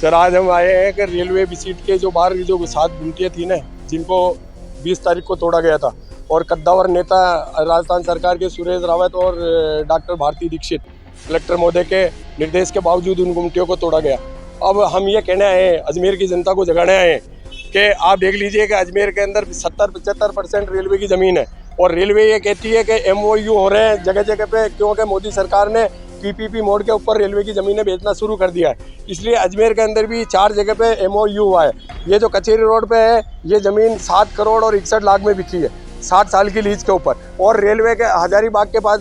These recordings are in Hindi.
सर आज हम आए हैं कि रेलवे विजिट के जो बाहर जो 7 गुमटियाँ थी ना, जिनको 20 तारीख को तोड़ा गया था, और कद्दावर नेता राजस्थान सरकार के सुरेश रावत और डॉक्टर भारती दीक्षित कलेक्टर महोदय के निर्देश के बावजूद उन गुमटियों को तोड़ा गया। अब हम ये कहने आए हैं, अजमेर की जनता को जगाने आए हैं कि आप देख लीजिए कि अजमेर के अंदर 70-75% रेलवे की ज़मीन है, और रेलवे ये कहती है कि MOU हो रहे हैं जगह जगह पे, क्योंकि मोदी सरकार ने PPP मोड के ऊपर रेलवे की ज़मीनें बेचना शुरू कर दिया है। इसलिए अजमेर के अंदर भी 4 जगह पे MOU हुआ है। ये जो कचेरी रोड पे है, ये ज़मीन 7 करोड़ और 61 लाख में बिकी है, 60 साल की लीज के ऊपर। और रेलवे के हजारीबाग के पास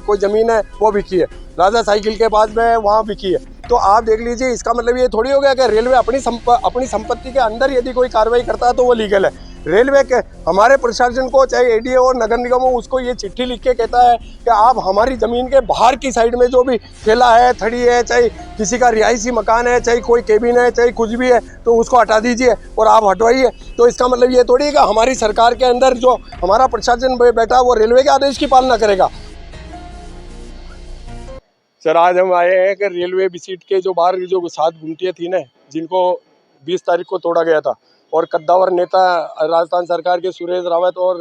कोई ज़मीन है, वो बिकी है, राजा साइकिल के पास में वहाँ बिकी है। तो आप देख लीजिए, इसका मतलब ये थोड़ी हो गया कि रेलवे अपनी संपत्ति के अंदर यदि कोई कार्रवाई करता है तो वो लीगल है। रेलवे के हमारे प्रशासन को, चाहे ADA और नगर निगम हो, उसको ये चिट्ठी लिख के कहता है कि आप हमारी ज़मीन के बाहर की साइड में जो भी ठेला है, थड़ी है, चाहे किसी का रिहायशी मकान है, चाहे कोई केबिन है, चाहे कुछ भी है, तो उसको हटा दीजिए और आप हटवाइए। तो इसका मतलब ये थोड़ी है कि हमारी सरकार के अंदर जो हमारा प्रशासन बैठा वो रेलवे के आदेश की पालना करेगा। सर आज हम आए हैं कि रेलवे विजिट के जो बाहर जो 7 गुमटियाँ थी ना, जिनको 20 तारीख को तोड़ा गया था, और कद्दावर नेता राजस्थान सरकार के सुरेश रावत और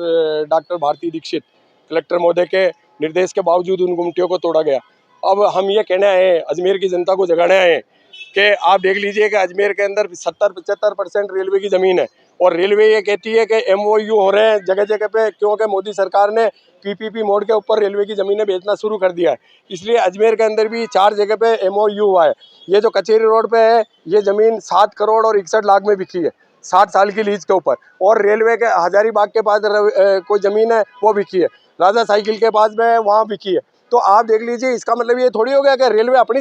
डॉक्टर भारती दीक्षित कलेक्टर महोदय के निर्देश के बावजूद उन गुमटियों को तोड़ा गया। अब हम ये कहने आए हैं, अजमेर की जनता को जगाने आए हैं कि आप देख लीजिए कि अजमेर के अंदर 70-75% रेलवे की ज़मीन है, और रेलवे ये कहती है कि MOU हो रहे हैं जगह जगह पे, क्योंकि मोदी सरकार ने PPP मोड के ऊपर रेलवे की ज़मीनें बेचना शुरू कर दिया है। इसलिए अजमेर के अंदर भी 4 जगह पे MOU हुआ है। ये जो कचेरी रोड पे है, ये ज़मीन 7 करोड़ और 61 लाख में बिकी है, 60 साल की लीज के ऊपर। और रेलवे के हजारीबाग के पास कोई ज़मीन है, वो बिकी है, राजा साइकिल के पास में वहाँ बिकी है। तो आप देख लीजिए, इसका मतलब ये थोड़ी हो गया कि रेलवे अपनी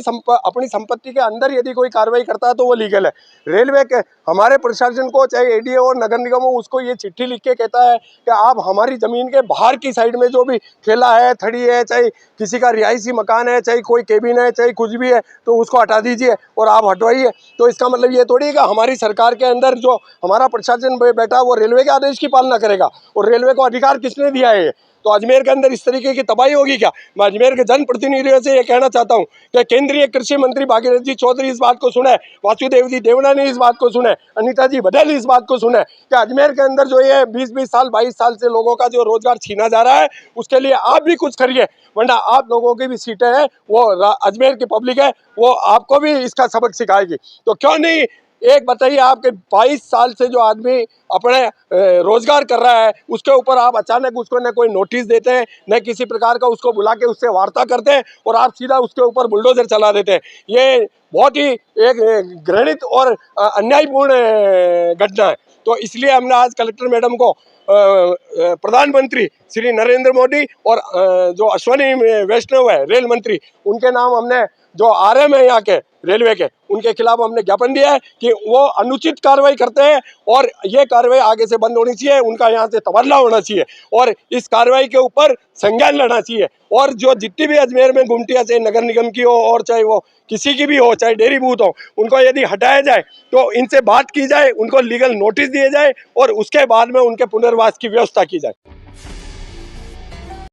संपत्ति के अंदर यदि कोई कार्रवाई करता है तो वो लीगल है। रेलवे के हमारे प्रशासन को, चाहे ADA और नगर निगम हो, उसको ये चिट्ठी लिख के कहता है कि आप हमारी ज़मीन के बाहर की साइड में जो भी ठेला है, थड़ी है, चाहे किसी का रिहायशी मकान है, चाहे कोई केबिन है, चाहे कुछ भी है, तो उसको हटा दीजिए और आप हटवाइए। तो इसका मतलब ये थोड़ी है कि हमारी सरकार के अंदर जो हमारा प्रशासन बैठा वो रेलवे के आदेश की पालना करेगा। और रेलवे को अधिकार किसने दिया है? तो अजमेर के अंदर इस तरीके की तबाही होगी क्या? मैं अजमेर के जनप्रतिनिधियों से ये कहना चाहता हूँ कि केंद्रीय कृषि मंत्री भागीरथ जी चौधरी इस बात को सुने, वासुदेव जी देवनानी इस बात को सुने, अनिता जी बघेल इस बात को सुने कि अजमेर के अंदर जो ये 20-20 साल 22 साल से लोगों का जो रोजगार छीना जा रहा है, उसके लिए आप भी कुछ करिए, वरना आप लोगों की भी सीटें हैं, वो अजमेर की पब्लिक है, वो आपको भी इसका सबक सिखाएगी। तो क्यों नहीं एक बताइए, आपके 22 साल से जो आदमी अपने रोजगार कर रहा है, उसके ऊपर आप अचानक उसको न कोई नोटिस देते हैं, न किसी प्रकार का उसको बुला के उससे वार्ता करते हैं, और आप सीधा उसके ऊपर बुलडोजर चला देते हैं। ये बहुत ही एक घृणित और अन्यायपूर्ण घटना है। तो इसलिए हमने आज कलेक्टर मैडम को प्रधानमंत्री श्री नरेंद्र मोदी और जो अश्विनी वैष्णव है रेल मंत्री, उनके नाम हमने जो RM है यहाँ के रेलवे के, उनके खिलाफ हमने ज्ञापन दिया है कि वो अनुचित कार्रवाई करते हैं, और ये कार्रवाई आगे से बंद होनी चाहिए, उनका यहाँ से तबादला होना चाहिए, और इस कार्रवाई के ऊपर संज्ञान लेना चाहिए। और जो जितनी भी अजमेर में गुमटियाँ, चाहे नगर निगम की हो और चाहे वो किसी की भी हो, चाहे डेयरी बूथ हो, उनको यदि हटाया जाए तो इनसे बात की जाए, उनको लीगल नोटिस दिए जाए, और उसके बाद में उनके पुनर्वास की व्यवस्था की जाए।